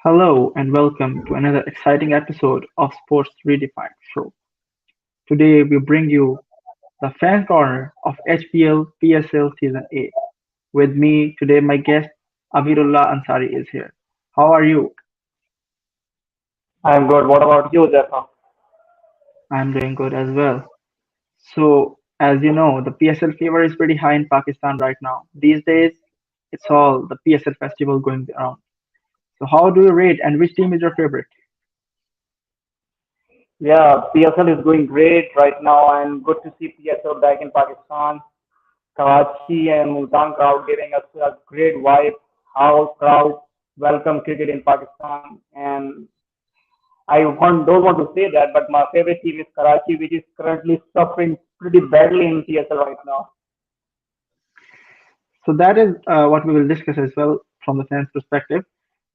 Hello and welcome to another exciting episode of Sports Redefined show. Today we bring you the fan corner of HBL PSL Season 8. With me today my guest Abeer Ullah Ansari is here. How are you? I'm good. What about you, Huzaifa? I'm doing good as well. So as you know, the PSL fever is pretty high in Pakistan right now. These days it's all the PSL festival going around. So how do you rate and which team is your favorite? Yeah, PSL is going great right now, and good to see PSL back in Pakistan. Karachi and Multan crowd giving us a great vibe. How crowd welcome cricket in Pakistan, and don't want to say that, but my favorite team is Karachi, which is currently suffering pretty badly in PSL right now. So that is what we will discuss as well from the fans' perspective.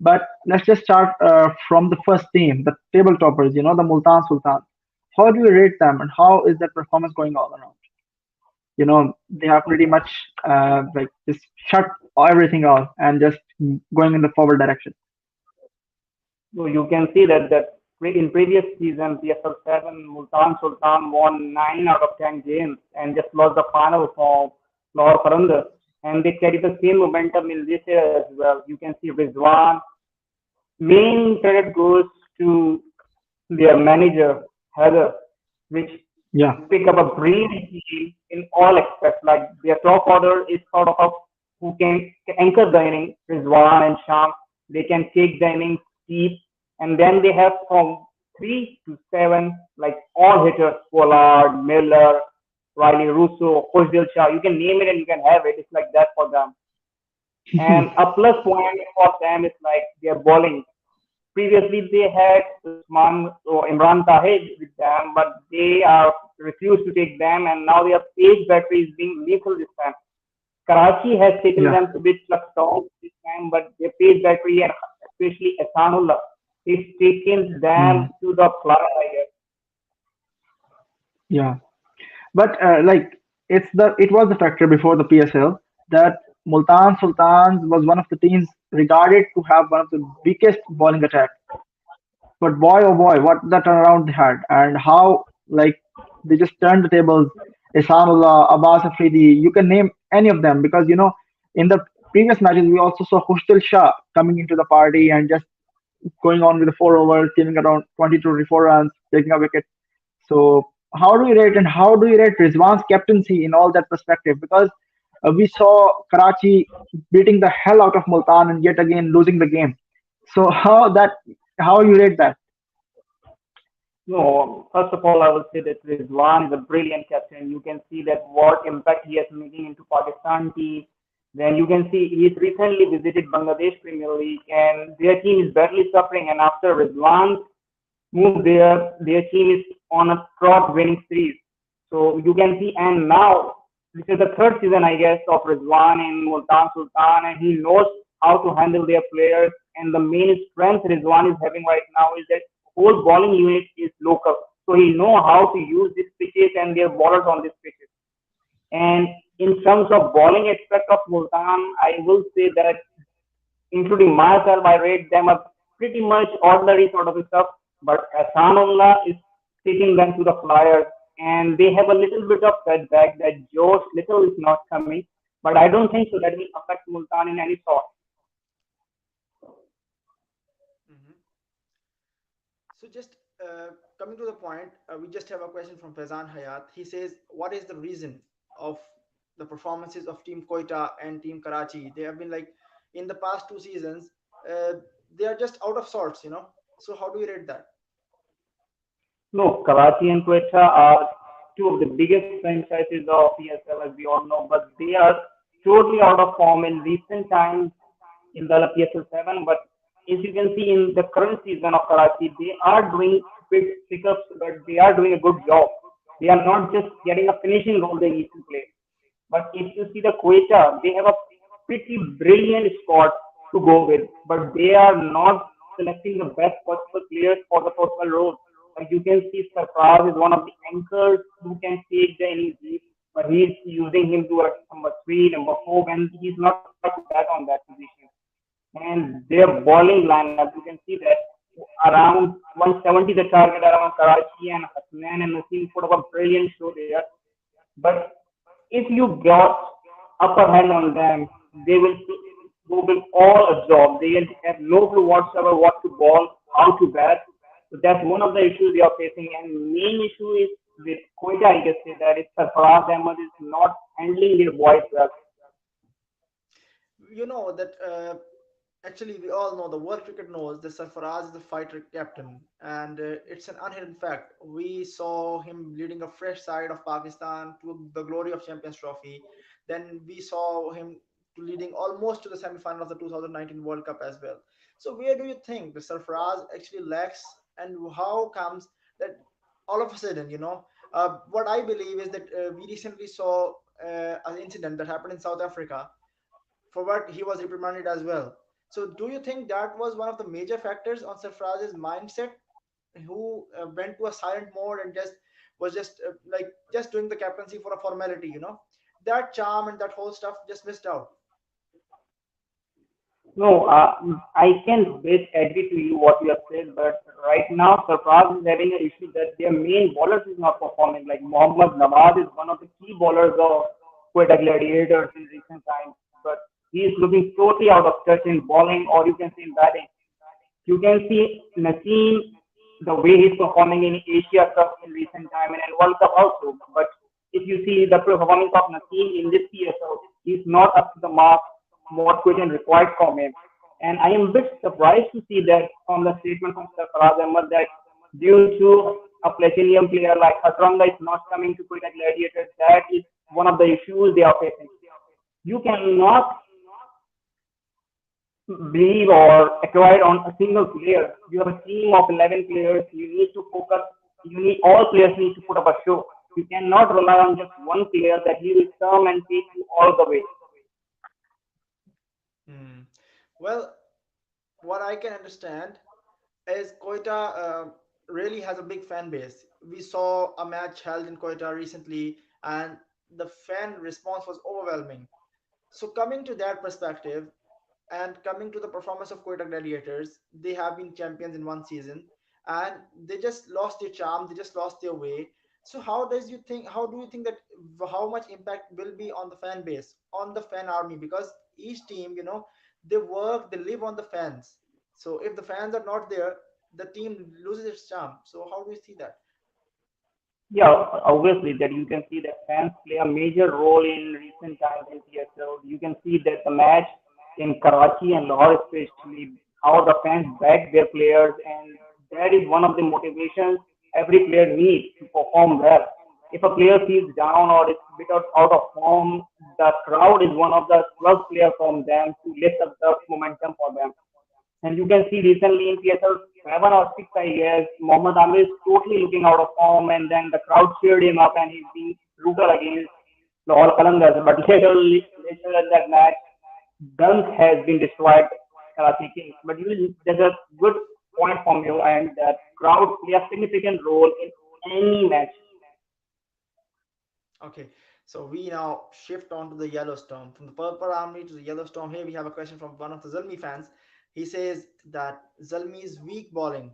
But let's just start from the first team, the table toppers, the Multan Sultan. How do you rate them and how is that performance going all around? They are pretty much like just shut everything off and just going in the forward direction. So you can see that in previous season, PSL 7, Multan Sultan won 9 out of 10 games and just lost the final for Lahore Qalandars. And they carry the same momentum in this year as well. You can see Rizwan. Main credit goes to their manager, Heather, which Yeah, pick up a brilliant team in all aspects. Like their top order is sort of a, who can anchor the inning, Rizwan and Sham. They can take the innings deep, and then they have from 3 to 7 like all hitters: Pollard, Miller, Riley Russo, Khosdil Shah. You can name it and you can have it. It's like that for them. And a plus point for them is like their bowling. Previously, they had Usman or Imran Tahir with them, but they are refused to take them, and now their Page battery is being lethal this time. Karachi has taken yeah, them to bit Lucknow this time, but their Page battery and especially Asanullah is taken mm, them to the fly, I guess. yeah. But like it was the factor before the PSL that Multan Sultans was one of the teams regarded to have one of the weakest bowling attack. But boy, oh boy, what the turnaround they had, and how like they just turned the tables. Ihsanullah, Abbas Afridi, you can name any of them because in the previous matches we also saw Hustil Shah coming into the party and just going on with the 4 overs, giving around 20 to 24 runs, taking a wicket. So how do you rate and how do you rate Rizwan's captaincy in all that perspective? Because we saw Karachi beating the hell out of Multan and yet again losing the game. So how you rate that? No, first of all, I will say that Rizwan is a brilliant captain. You can see that what impact he is making into Pakistan team. Then you can see he's recently visited Bangladesh Premier League and their team is badly suffering. And after Rizwan move there, their team is on a trot winning series. So you can see, and now this is the third season, I guess, of Rizwan in Multan Sultan, and he knows how to handle their players. And the main strength Rizwan is having right now is that whole bowling unit is local, so he know how to use these pitches and their bowlers on these pitches. And in terms of bowling aspect of Multan, I will say that including myself, I rate them a pretty much ordinary sort of stuff. But Asanullah is taking them to the Flyers, and they have a little bit of setback that Josh Little is not coming. But I don't think so that will affect Multan in any sort. Mhm. So just coming to the point, we just have a question from Faizan Hayat. He says, "What is the reason of the performances of Team Koita and Team Karachi? They have been like in the past 2 seasons, uh, they are just out of sorts. So how do you rate that?" No, Karachi and Quetta are two of the biggest franchises of PSL, as we all know, but they are totally out of form in recent times in the PSL 7. But as you can see in the current season of Karachi, they are doing quick pickups, but they are doing a good job. They are not just getting a finishing role they need to play. But if you see the Quetta, they have a pretty brilliant squad to go with, but they are not selecting the best possible players for the possible role. Like you can see, Sarfraz is one of the anchors who can take the innings deep, but he's using him to number 3, number 4, when he's not up to that on that position. and their bowling lineup, you can see that around 170 the target around Karachi, and Hasnan and Naseem put up a brilliant show there. But if you got upper hand on them, they will all absorb. They have no clue whatsoever what to ball, how to bat. So that's one of the issues they are facing. And main issue is with Quetta, I guess say that it's Sarfaraz Ahmed is not handling their voice well. You know that actually we all know, the world cricket knows that Sarfaraz is a fighter captain, and it's an unhidden fact. We saw him leading a fresh side of Pakistan to the glory of Champions Trophy. Then we saw him leading almost to the semi-final of the 2019 World Cup as well. So where do you think the Sarfaraz actually lacks, and how comes that all of a sudden, what I believe is that we recently saw an incident that happened in South Africa, for what he was reprimanded as well. So, do you think that was one of the major factors on Sarfraz's mindset, who went to a silent mode and just was just like just doing the captaincy for a formality? That charm and that whole stuff just missed out. No, I can bit agree to you what you have said, but right now Sarfraz is having an issue that their main bowlers is not performing. Like Mohammad Nawaz is one of the key bowlers of Quetta Gladiators in recent times, but he is looking totally out of touch in bowling, or you can say in batting. You can see Naseem, the way he's performing in Asia Cup in recent time and in World Cup also. But if you see the performance of Naseem in this PSL, he's not up to the mark what Quinton required from him. And I am a bit surprised to see that from the statement from Sarfaraz Ahmed that due to a platinum player like Hatranga is not coming to Quetta Gladiators, that is one of the issues they are facing. You cannot believe or acquire on a single player. You have a team of 11 players. You need to focus. You need all players need to put up a show. You cannot rely on just one player that he will come and take you all the way. Hmm. Well, what I can understand is Koita really has a big fan base. We saw a match held in Koita recently, and the fan response was overwhelming. So, coming to that perspective, and coming to the performance of Quetta Gladiators, they have been champions in one season, and they just lost their charm. They just lost their way. So, how does you think? How do you think that how much impact will be on the fan base, on the fan army? Because each team, they work, they live on the fans. So, if the fans are not there, the team loses its charm. So, how do you see that? Yeah, obviously that you can see that fans play a major role in recent times in PSL. You can see that the match in Karachi and Lahore especially, how the fans back their players, and that is one of the motivations every player needs to perform well. If a player feels down or is a bit out of form, the crowd is one of the plus player from them to lift up the momentum for them. And you can see recently in PSL 7 or 6, I guess, Mohammad Amir is totally looking out of form, and then the crowd cheered him up, and he's being brutal against Lahore Qalandars. But later in that match, Dunk has been destroyed Karachi Kings. But there's a good point from you, and that crowd play a significant role in any match. Okay, so we now shift on to the Yellowstone. From the Purple Army to the Yellowstone, here we have a question from one of the Zalmi fans. He says that Zalmi's weak bowling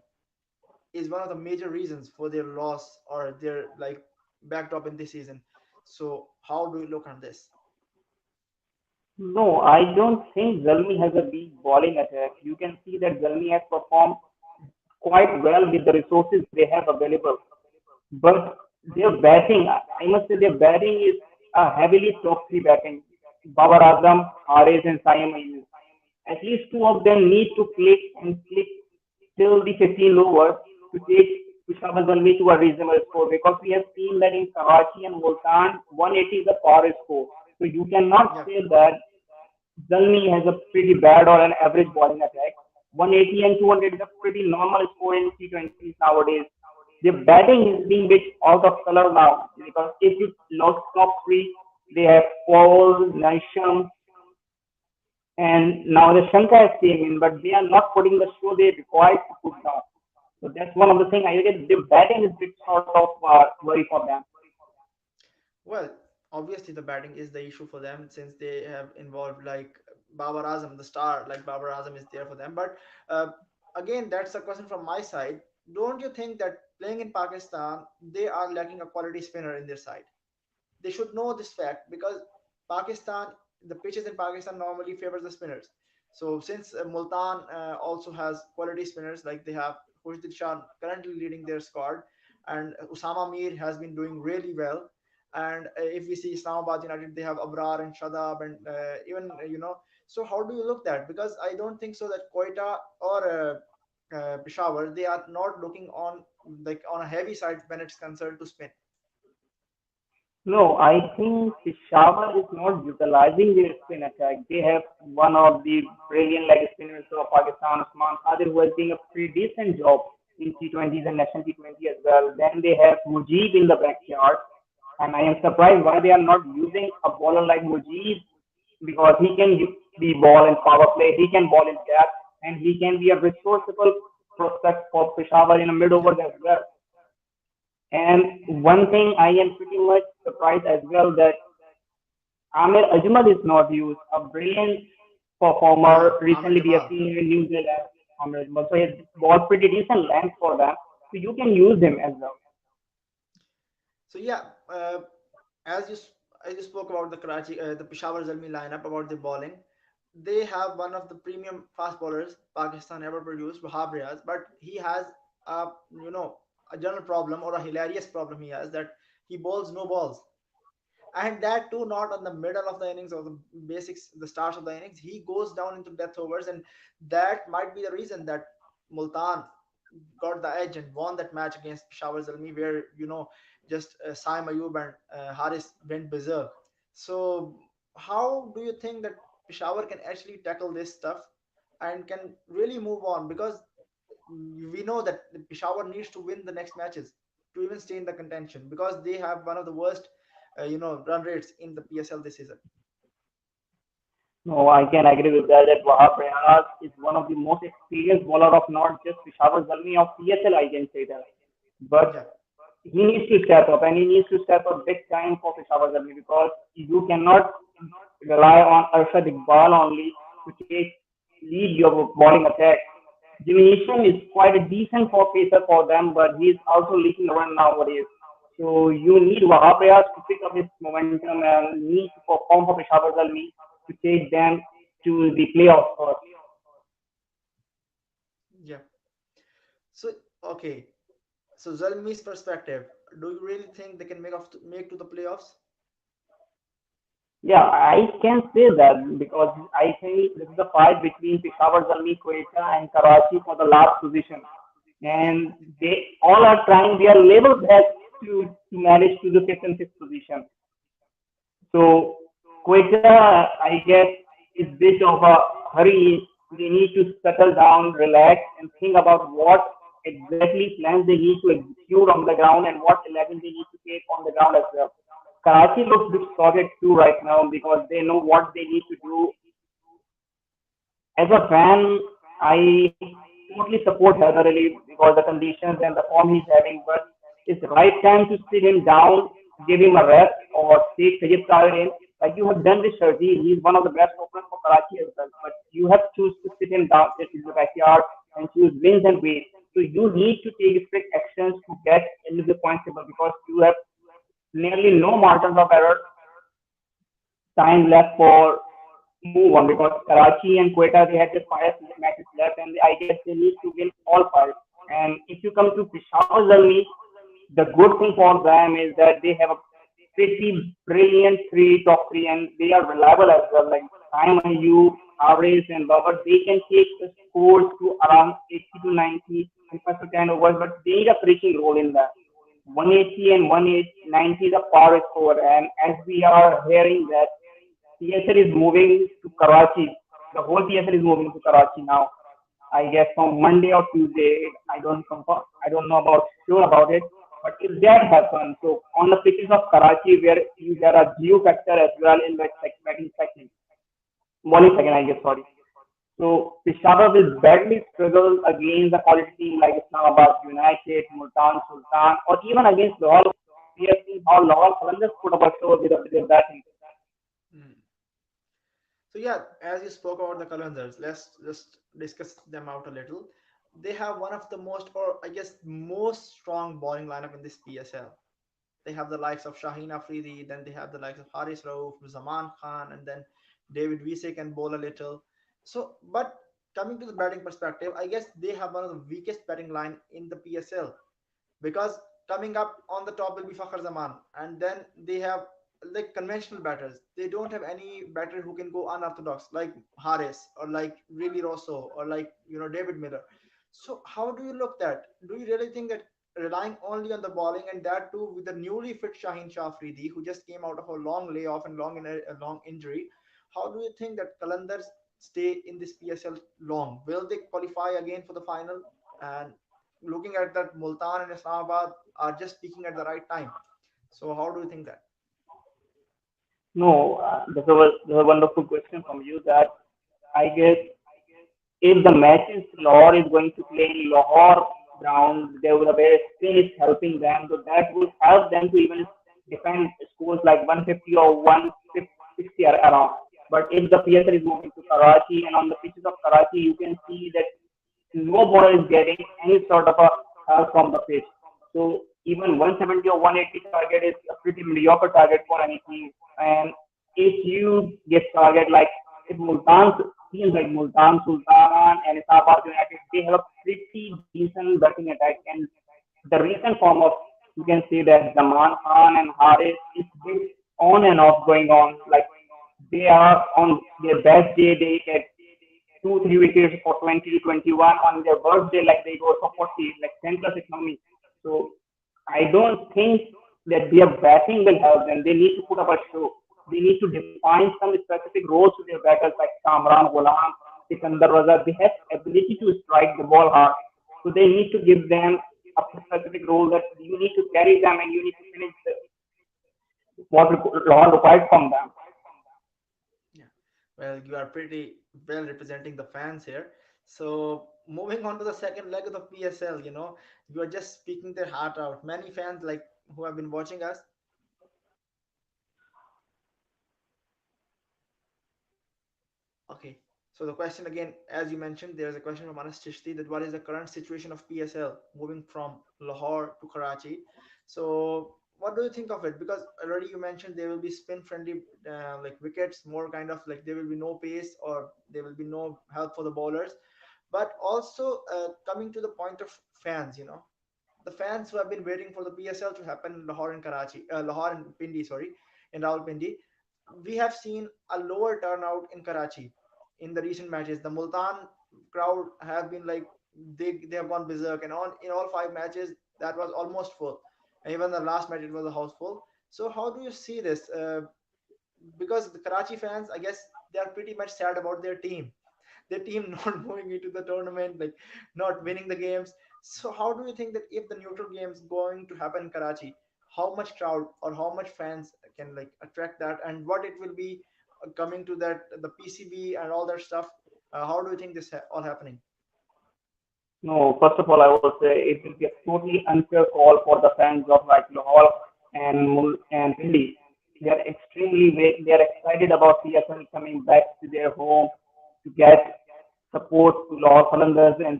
is one of the major reasons for their loss or their like backdrop in this season. So how do you look on this? No, I don't think Zalmi has a weak bowling attack. You can see that Zalmi has performed quite well with the resources they have available. But their batting, I must say, their batting is a heavily top three batting. Babar Azam, Haris, and Sayyam Ayub. At least two of them need to click till the 15 overs to take Peshawar Zalmi to a reasonable score, because we have seen that in Karachi and Multan, 180 is the power score. So you cannot Yeah. say that Zalmi has a pretty bad or an average bowling attack. 180 and 200 is a pretty normal score in T20s nowadays. The batting is being bit out of color now, because if you look top three, they have Paul, Nisham, and now the Shankar has came in, but they are not putting the show they require to put down. So that's one of the things I get. The batting is bit sort of worry for them. Well, obviously the batting is the issue for them, since they have involved like Babar Azam, the star like Babar Azam is there for them. But uh, again, that's a question from my side. Don't you think that playing in Pakistan, they are lacking a quality spinner in their side? They should know this fact because Pakistan, the pitches in Pakistan normally favors the spinners. So since Multan also has quality spinners, like they have Khurshid Shah currently leading their squad, and Usama Mir has been doing really well. And if we see Islamabad United, they have Abrar and Shadab, and even So how do you look that? Because I don't think so that Quetta or Peshawar, they are not looking on like on a heavy side when it's concerned to spin. No, I think Peshawar is not utilizing their spin attack. They have one of the brilliant leg spinners of Pakistan, Usman Khadir, who is doing a pretty decent job in T20s and national T20 as well. Then they have Mujib in the backyard, and I am surprised why they are not using a bowler like Mujib because he can be ball in power play, he can ball in gap, and he can be a resourceful prospect for Peshawar in a mid Yeah. overs as well. And one thing I am pretty much surprised as well that Amir Ajmal is not used, a brilliant performer. Amir Recently, we have Jamal. seen him in New Zealand. Amir Ajmal, so he has got pretty decent length for them. So you can use him as well. So yeah, as as you spoke about the the Peshawar Zalmi lineup about the bowling, they have one of the premium fast bowlers Pakistan ever produced, Wahab Riaz, but he has a a general problem or a hilarious problem he has that he bowls no balls, and that too not on the middle of the innings or the basics, the starts of the innings. He goes down into death overs, and that might be the reason that Multan got the edge and won that match against Peshawar Zalmi, where just Saim Ayub and Haris went berserk. So how do you think that Peshawar can actually tackle this stuff and can really move on? Because we know that Peshawar needs to win the next matches to even stay in the contention because they have one of the worst, run rates in the PSL this season. No, I can agree with that. That Wahab Riaz is one of the most experienced bowler of not just Peshawar Zalmi of PSL. I can say that, but Yeah, he needs to step up and he needs to step up big time for Peshawar Zalmi because you cannot rely on Arshad Iqbal only to take lead your bowling attack. Jimmy Neesham is quite a decent for pacer for them, but he is also leaking around nowadays. So you need Wahab Riaz to pick up his momentum and need to perform for Peshawar Zalmi to take them to the playoffs first. yeah. So okay, so Zalmi's perspective, do you really think they can make to the playoffs? Yeah, I can say that because I think this is a fight between Peshawar Zalmi, Quetta, and Karachi for the last position. And they all are trying their level best to manage to the fifth and sixth position. So Quetta, I guess, is bit of a hurry. They need to settle down, relax, and think about what exactly plans they need to execute on the ground and what 11 they need to take on the ground as well. Karachi looks a bit sorted too right now because they know what they need to do. As a fan, I totally support Heather Ali because the conditions and the form he's having, but it's the right time to sit him down, give him a rest, or take Sajid Khalid in. Like you have done with Shardil, he's one of the best openers for Karachi as well. But you have to choose to sit him down, sit in the backyard, and choose wins and wait. So you need to take strict actions to get into the point table because you have nearly no margins of error time left for move on because Karachi and Quetta they had just 5 matches left and I guess they need to win all five. And if you come to Peshawar Zalmi, the good thing for them is that they have a pretty brilliant top three and they are reliable as well. Like Saim Ayub, Average and Babar, they can take the scores to around 80 to 90 and 5 to 10 overs, but they need a finishing role in that. 180 and 190 is a power score, and as we are hearing that PSL is moving to Karachi. The whole PSL is moving to Karachi now. I guess from Monday or Tuesday. I don't confirm. I don't know about sure about it. But if that happens, so on the pitches of Karachi, where there are geo factor as well in the batting second, bowling second, I guess. Sorry. So Peshawar will badly struggle against the quality team like Islamabad United, Multan Sultan, or even against Lahore. We have seen how Lahore Qalandars put up a show with their batting. Hmm. So yeah, as you spoke about the Qalandars, let's just discuss them out a little. They have one of the most, or I guess, most strong bowling lineup in this PSL. They have the likes of Shaheen Afridi, then they have the likes of Haris Rauf, Zaman Khan, and then David Wiese can bowl a little. So, but coming to the batting perspective, I guess they have one of the weakest batting line in the PSL, because coming up on the top will be Fakhar Zaman, and then they have like conventional batters. They don't have any batter who can go unorthodox like Harris or like really Rosso or like David Miller. So how do you look that? Do you really think that relying only on the bowling, and that too with the newly fit Shaheen Shah Afridi who just came out of a long layoff and a long injury, how do you think that Kalandars stay in this PSL long? Will they qualify again for the final? And looking at that, Multan and Islamabad are just peaking at the right time. So how do you think that? No, this is a wonderful question from you. That I guess if the matches Lahore is going to play in Lahore ground, there will be spin is helping them, so that will help them to even defend scores like 150 or 160 around. But if the PSL is moving to Karachi, and on the pitches of Karachi, you can see that no bowler is getting any sort of a help from the pitch. So even 170 or 180 target is a pretty mediocre target for any team. And if you get target like if Multan teams like Multan, Sultan, and Islamabad United, they have a pretty decent batting attack. And the recent form of you can see that Zaman Khan and Haris is bit on and off going on. Like they are on their best day, they get 2, 3 wickets for 20 to 21. On their worst day, like they go for 40, like 10 plus economy. So I don't think that their batting will help them. They need to put up a show. They need to define some specific roles to their batters like Kamran, Ghulam, Sikandar Raza. They have ability to strike the ball hard. So they need to give them a specific role that you need to carry them and you need to finish what Lahore required from them. Yeah. Well, you are pretty well representing the fans here. So moving on to the second leg of the PSL, you are just speaking their heart out. Many fans like who have been watching us. Okay. So the question again, as you mentioned, there's a question from Anas Chishti that what is the current situation of PSL moving from Lahore to Karachi? So what do you think of it? Because already you mentioned there will be spin friendly like wickets, more kind of like there will be no pace or there will be no help for the bowlers. But also coming to the point of fans, the fans who have been waiting for the PSL to happen in Lahore and Karachi, Lahore and Pindi, sorry, in Rawalpindi, we have seen a lower turnout in Karachi in the recent matches. The Multan crowd have been like they have gone berserk, and on in all 5 matches that was almost full, and even the last match it was a house full. So how do you see this? Because the Karachi fans, I guess, they are pretty much sad about their team not moving into the tournament, like not winning the games. So how do you think that if the neutral games going to happen in Karachi, how much crowd or how much fans can like attract that, and what it will be coming to that the PCB and all that stuff? How do you think this all happening? No, first of all, I would say it will be a totally unfair call for the fans of like Lahore and Pindi. They are excited about PSL coming back to their home to get support to Lahore Qalandars and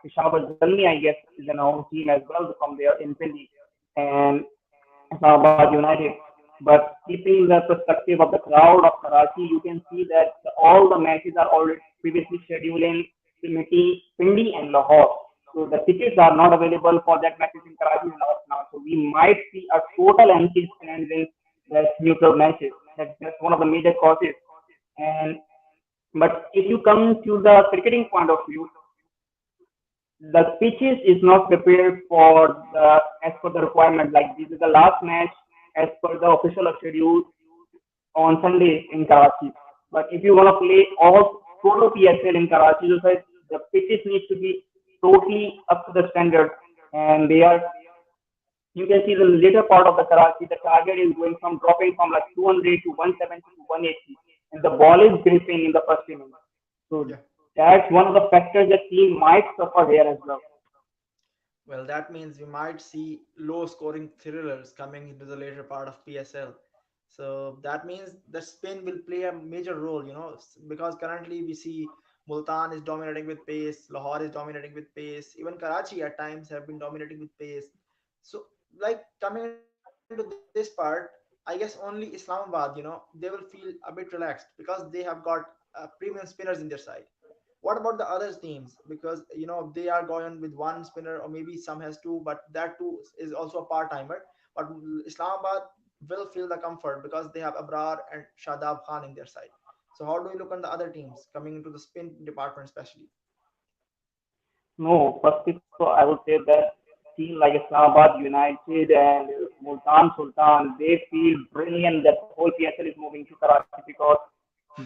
Peshawar Zalmi, I guess, is an home team as well from there in Pindi. And Islamabad United. But keeping the perspective of the crowd of Karachi, you can see that all the matches are already previously scheduled in Pindi and Lahore. So the tickets are not available for that matches in Karachi and Lahore now. So we might see a total empty stands in the neutral matches. That's one of the major causes. And but if you come to the cricketing point of view, the pitches is not prepared for the as per the requirement. Like this is the last match as per the official schedule on Sunday in Karachi. But if you want to play all total PSL in Karachi, so the pitches need to be totally up to the standard. And they are you can see the later part of the Karachi, the target is going from dropping from like 200 to 170 to 180, and the ball is gripping in the first inning. So Yeah. that's one of the factors that team might suffer here as well. Well, that means we might see low scoring thrillers coming into the later part of PSL. So that means the spin will play a major role, because currently we see Multan is dominating with pace, Lahore is dominating with pace, even Karachi at times have been dominating with pace. So, like coming into this part, I guess only Islamabad, they will feel a bit relaxed because they have got premium spinners in their side. What about the other teams? Because they are going with one spinner, or maybe some has two, but that two is also a part timer. But Islamabad will feel the comfort because they have Abrar and Shadab Khan in their side. So how do you look on the other teams coming into the spin department, especially? No, first of all, I would say that team like Islamabad United and Multan Sultan, they feel brilliant that the whole PSL is moving to Karachi because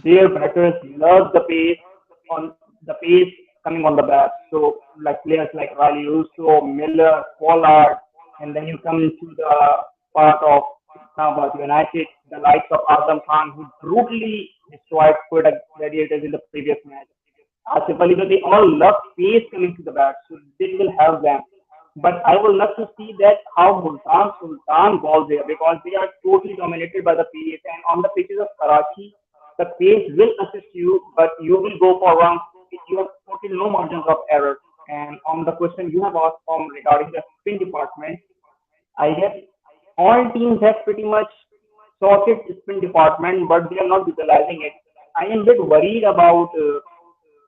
their batters love the pace on the pace coming on the bat. So like players like Riley Russo, Miller, Pollard, and then you come to the part of Islamabad United, the likes of Azam Khan, who brutally destroyed Quetta Gladiators in the previous match. Asif Ali, they all love pace coming to the bat, so this will help them. But I would love to see that how Multan Sultan balls there because they are totally dominated by the pace. And on the pitches of Karachi, the pace will assist you, but you will go for runs. You have totally no margins of error. And on the question you have asked from regarding the spin department, I guess all teams have pretty much sorted spin department, but they are not utilizing it. I am a bit worried about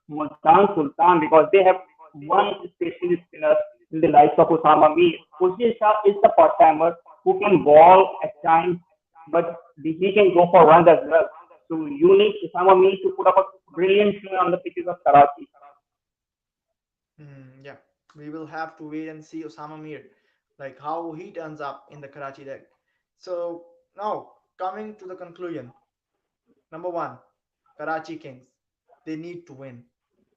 Multan Sultan because they have one specialist spinner in the likes of Osama Mir. Hussein Shah is the part timer who can ball at times, but he can go for runs as well. So you need Osama Mir to put up a brilliant spin on the pitches of Karachi. Yeah, we will have to wait and see Osama Mir, like how he turns up in the Karachi deck. So now coming to the conclusion, number one, Karachi Kings, they need to win.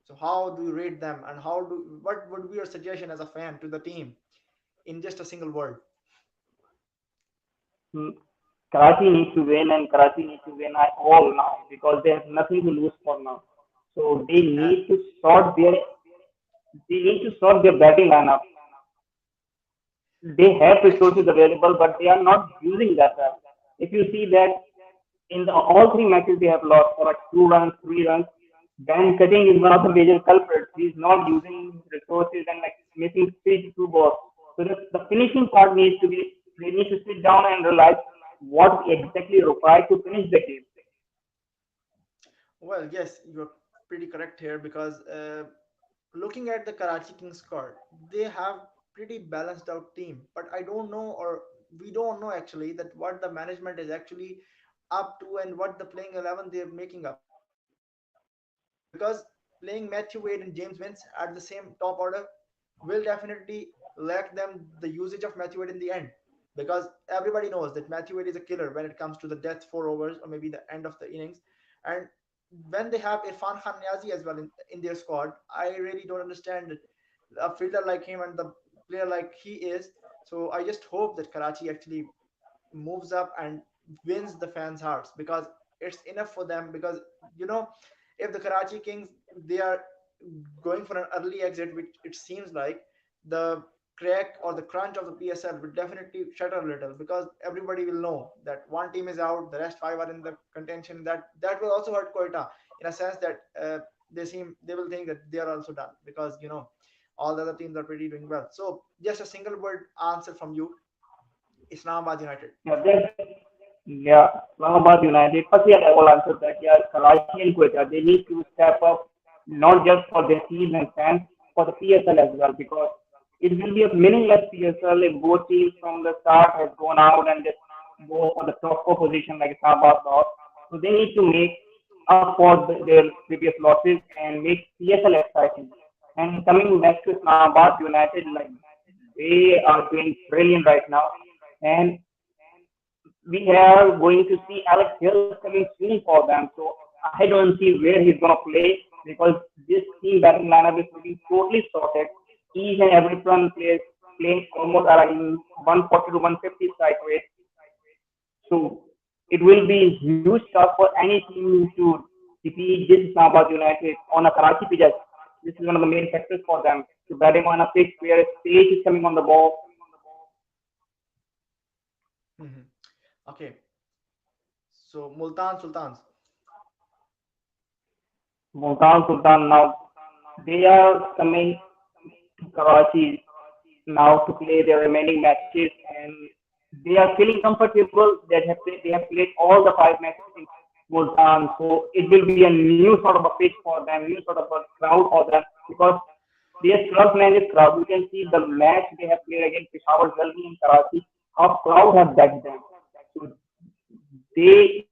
So how do you rate them, and what would be your suggestion as a fan to the team in just a single word? Hmm. Karachi needs to win and Karachi needs to win at all now because they have nothing to lose for now. So they need to sort their batting lineup. They have resources Actually, available, but they are not using that well. If you see that in all three matches they have lost for like 2 runs, 3 runs, Ben Cutting is one of the major culprits. He's not using resources and like missing 3 to 2 balls. So the finishing part needs to be they need to sit down and realize what exactly required to finish the game. well, yes, you're pretty correct here because looking at the Karachi Kings squad, they have pretty balanced out team. But I don't know, or we don't know actually, that what the management is actually up to and what the playing 11 they're making up. Because playing Matthew Wade and James Vince at the same top order will definitely lack them the usage of Matthew Wade in the end. Because everybody knows that Matthew Wade is a killer when it comes to the death 4 overs or maybe the end of the innings. And when they have Irfan Khan Niazi as well in their squad, I really don't understand a fielder like him and the player like he is. So I just hope that Karachi actually moves up and wins the fans' hearts because it's enough for them. Because you know, if the Karachi Kings they are going for an early exit, which it seems like, the crack or the crunch of the PSL will definitely shutter a little because everybody will know that one team is out, the rest five are in the contention. That will also hurt Quetta in a sense that they will think that they are also done because all the other teams are pretty doing well. So just a single word answer from you: Islamabad United. Yeah, yeah, Islamabad United. First, yeah, I will answer that. Yeah, Karachi and Quetta, they need to step up not just for their team and fans, for the PSL as well, because it will be a meaningless PSL if both teams from the start has gone out and just go for the top 4 position like Islamabad lost. So they need to make up for their previous losses and make PSL exciting. And coming back to Islamabad United, like they are doing brilliant right now. And we are going to see Alex Hill coming soon for them. So I don't see where he's going to play because this team batting lineup is looking totally sorted. Each and every one plays playing almost around 140 to 150 strike rate. So it will be huge task for any team to defeat this Islamabad United on a Karachi pitch. This is one of the main factors for them to batting on a pitch where pace is coming on the ball. Mhm. Okay. So Multan Sultans. Multan Sultan now they are coming to Karachi now to play their remaining matches, and they are feeling comfortable that they have played all the 5 matches in Multan. So it will be a new sort of a pitch for them, new sort of a crowd for them, because their club man is crowd. You can see the match they have played against Peshawar Zalmi in Karachi, how crowd have backed them. So they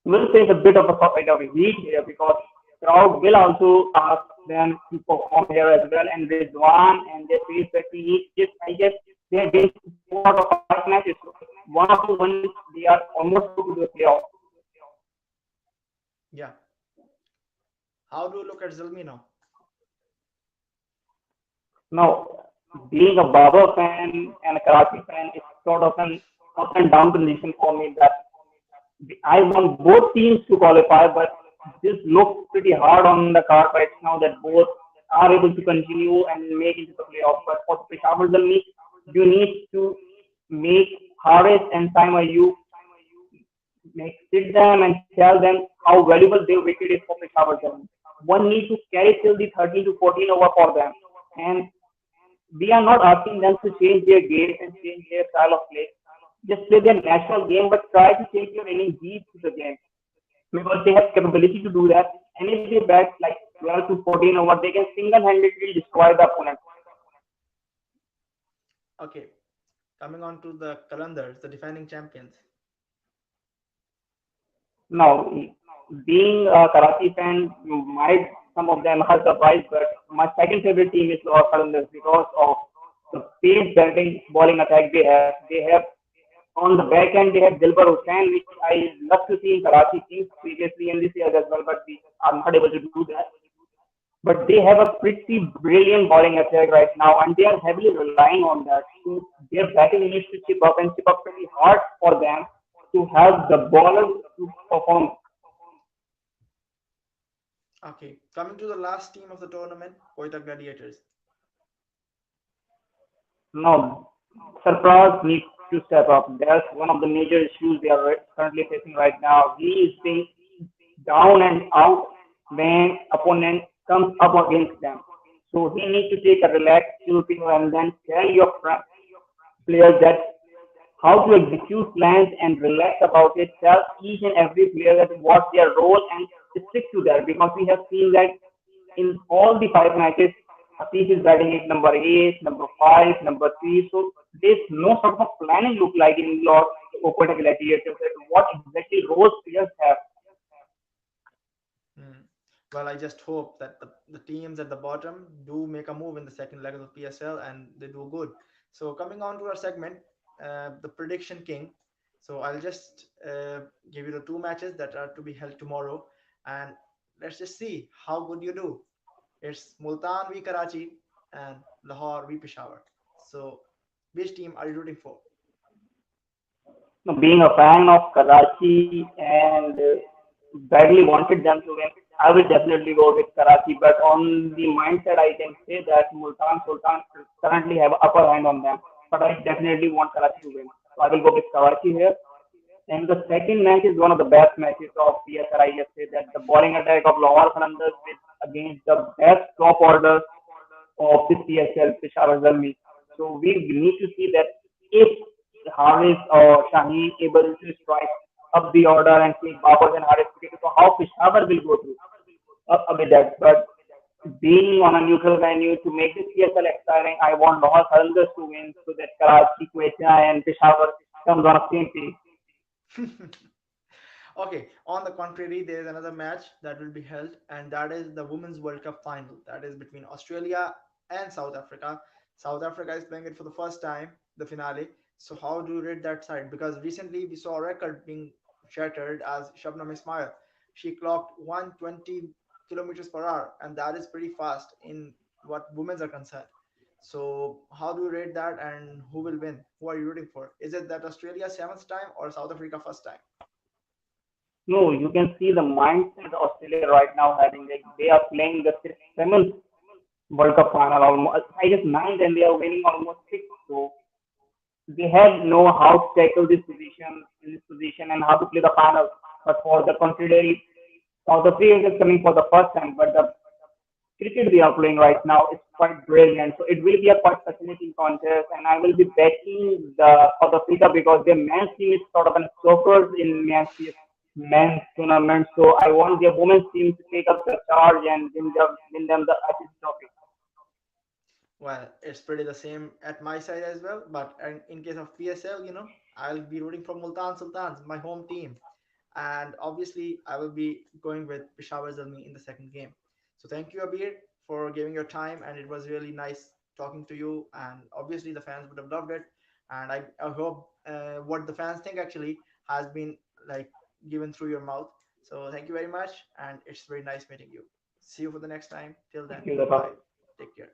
will face a bit of a kind of a heat here, because crowd will also ask them to perform here as well. And Rizwan and their face that we need, just I guess they have been to 4 or 5 matches. So one of the ones they are almost to the playoff. Yeah. How do you look at Zalmi now? Now, being a Baba fan and a Karachi fan is sort of an up and down condition for me, that I want both teams to qualify, but this looks pretty hard on the card right now that both are able to continue and make it to the playoff. But for the Peshawar Zalmi, you need to make Haris and Saima you make sit them and tell them how valuable their wicket is for Peshawar Zalmi. One needs to carry till the 13 to 14 over for them. And we are not asking them to change their game and change their style of play. Just play their national game, but try to take your inning deep to the game, because they have capability to do that. And if they bat like 12 to 14 over, they can single-handedly destroy the opponent. Okay. Coming on to the Kalandars, the defending champions. Now, being a Karachi fan, you might some of them are surprised, but my second favorite team is Los Angeles because of the pace batting bowling attack they have. They have on the back end they have Dilbar Hussain, which I love to see in Karachi Kings previously and this year as well, but we are not able to do that. But they have a pretty brilliant bowling attack right now, and they are heavily relying on that. So their batting needs to chip up and chip up pretty hard for them to have the bowlers to perform. Okay. Coming to the last team of the tournament, Koita Gladiators. Now, Sarfraz needs to step up. That's one of the major issues they are currently facing right now. He is being down and out when opponent comes up against them. So he needs to take a relaxed chill pill and then tell your players that how to execute plans and relax about it. Tell each and every player that what's their role and stick to that, because we have seen that in all the 5 matches, Asif is batting at number 8, number 5, number 3. So there's no sort of a planning look like in your Okota Gladiators, that what exactly roles players have. Hmm. Well, I just hope that the teams at the bottom do make a move in the second leg of the PSL and they do good. So, coming on to our segment, the prediction king. So, I'll just give you the two matches that are to be held tomorrow, and let's just see how good you do. It's Multan v Karachi and Lahore v Peshawar. So, which team are you rooting for? Now, being a fan of Karachi and badly wanted them to win, I will definitely go with Karachi. But on the mindset, I can say that Multan Sultan currently have upper hand on them. But I definitely want Karachi to win. So I will go with Karachi here. And the second match is one of the best matches of PSR. I just say that the bowling attack of Lahore Qalandars with against the best top order of this PSL, Peshawar Zalmi. So we need to see that if Haris or Shaheen able to strike up the order and take Babas and Haris together, so how Peshawar will go through with that. But being on a neutral venue to make this PSL exciting, I want Lahore Qalandars to win so that Karachi, Quetta and Peshawar comes on the same page. Okay, on the contrary, there is another match that will be held, and that is the Women's World Cup final. That is between Australia and South Africa. South Africa is playing it for the first time, the finale. So, how do you rate that side? Because recently we saw a record being shattered as Shabnam Ismail. She clocked 120 kilometers per hour, and that is pretty fast in what women's are concerned. So, how do you rate that, and who will win? Who are you rooting for? Is it that Australia seventh time or South Africa first time? No, you can see the mindset Australia right now having, like they are playing the seventh World Cup final almost. I guess ninth, and they are winning almost six. So they have know how to tackle this position in this position and how to play the final. But for the contrary, or the players is coming for the first time, but the cricket we are playing right now is quite brilliant. So it will be a quite fascinating contest, and I will be backing the South Africa because their men's team is sort of an scoffers in men's tournament. So I want their women's team to take up the charge and win them the ICC trophy. Well, it's pretty the same at my side as well. But in case of PSL, I'll be rooting for Multan Sultans, my home team. And obviously, I will be going with Peshawar Zalmi in the second game. So thank you, Abir, for giving your time. And it was really nice talking to you. And obviously, the fans would have loved it. And I hope what the fans think actually has been like given through your mouth. So thank you very much. And it's very nice meeting you. See you for the next time. Till Thank then, you, bye bye. Lata. Take care.